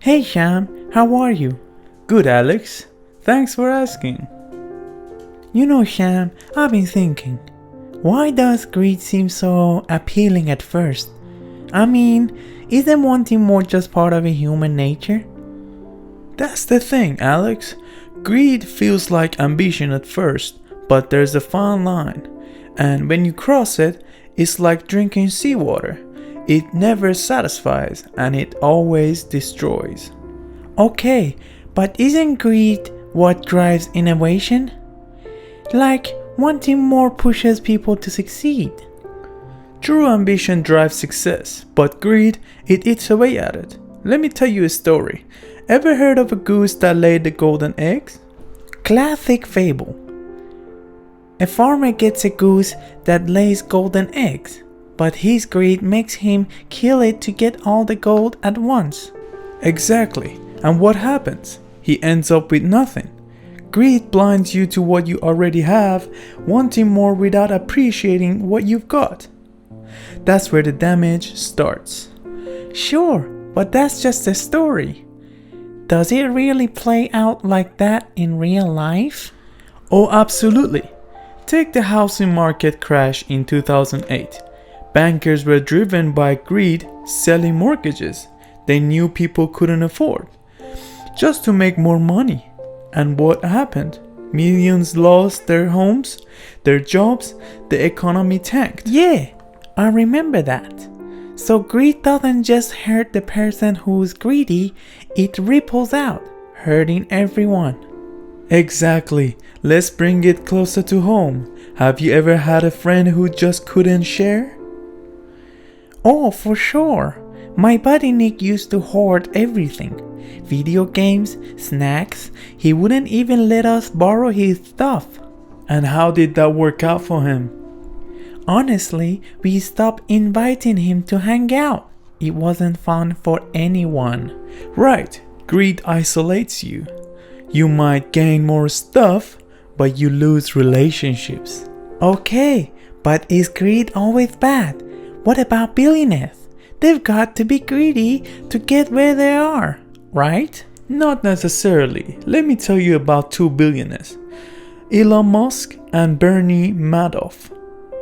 Hey Sham, how are you? Good, Alex. Thanks for asking. You know, Sham, I've been thinking, why does greed seem so appealing at first? I mean, isn't wanting more just part of a human nature? That's the thing, Alex. Greed feels like ambition at first, but there's a fine line. And when you cross it, it's like drinking seawater. It never satisfies and it always destroys. Okay, but isn't greed what drives innovation? Like, wanting more pushes people to succeed. True ambition drives success, but greed, it eats away at it. Let me tell you a story. Ever heard of a goose that laid the golden eggs? Classic fable. A farmer gets a goose that lays golden eggs, but his greed makes him kill it to get all the gold at once. Exactly. And what happens? He ends up with nothing. Greed blinds you to what you already have, wanting more without appreciating what you've got. That's where the damage starts. Sure, but that's just a story. Does it really play out like that in real life? Oh, absolutely. Take the housing market crash in 2008. Bankers were driven by greed, selling mortgages they knew people couldn't afford, just to make more money. And what happened? Millions lost their homes, their jobs, the economy tanked. Yeah, I remember that. So greed doesn't just hurt the person who's greedy, it ripples out, hurting everyone. Exactly. Let's bring it closer to home. Have you ever had a friend who just couldn't share? Oh, for sure. My buddy Nick used to hoard everything. Video games, snacks. He wouldn't even let us borrow his stuff. And how did that work out for him? Honestly, we stopped inviting him to hang out. It wasn't fun for anyone. Right. Greed isolates you. You might gain more stuff, but you lose relationships. Okay, but is greed always bad? What about billionaires? They've got to be greedy to get where they are, right? Not necessarily. Let me tell you about two billionaires, Elon Musk and Bernie Madoff.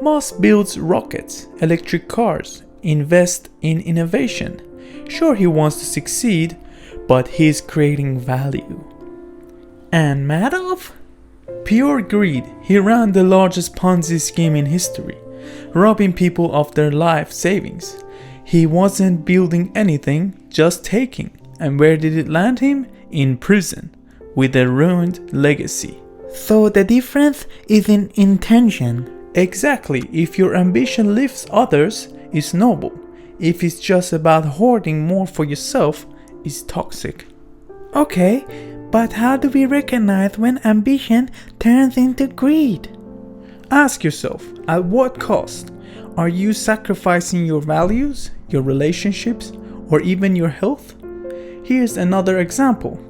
Musk builds rockets, electric cars, invests in innovation. Sure, he wants to succeed, but he's creating value. And Madoff? Pure greed. He ran the largest Ponzi scheme in history, robbing people of their life savings. He wasn't building anything, just taking. And where did it land him? In prison, with a ruined legacy. So the difference is in intention. Exactly. If your ambition lifts others, it's noble. If it's just about hoarding more for yourself, it's toxic. Okay, but how do we recognize when ambition turns into greed? Ask yourself, at what cost? Are you sacrificing your values, your relationships, or even your health? Here's another example.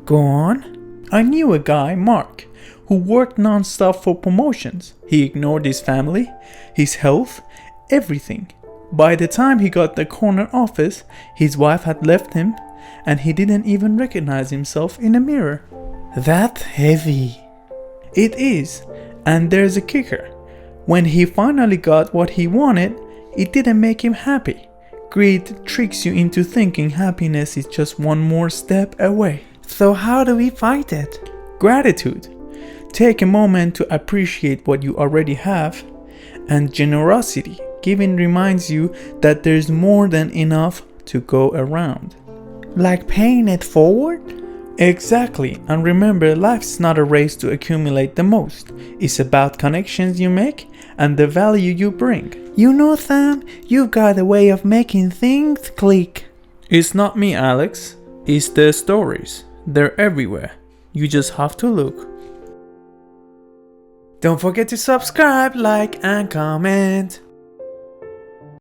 Go on. I knew a guy, Mark, who worked non-stop for promotions. He ignored his family, his health, everything. By the time he got the corner office, his wife had left him, and he didn't even recognize himself in a mirror. That's heavy. It is, and there's a kicker. When he finally got what he wanted, it didn't make him happy. Greed tricks you into thinking happiness is just one more step away. So how do we fight it? Gratitude. Take a moment to appreciate what you already have. And generosity. Giving reminds you that there's more than enough to go around. Like paying it forward? Exactly. And remember, life's not a race to accumulate the most. It's about connections you make and the value you bring. You know, Sam, you've got a way of making things click. It's not me, Alex. It's the stories. They're everywhere. You just have to look. Don't forget to subscribe, like, and comment.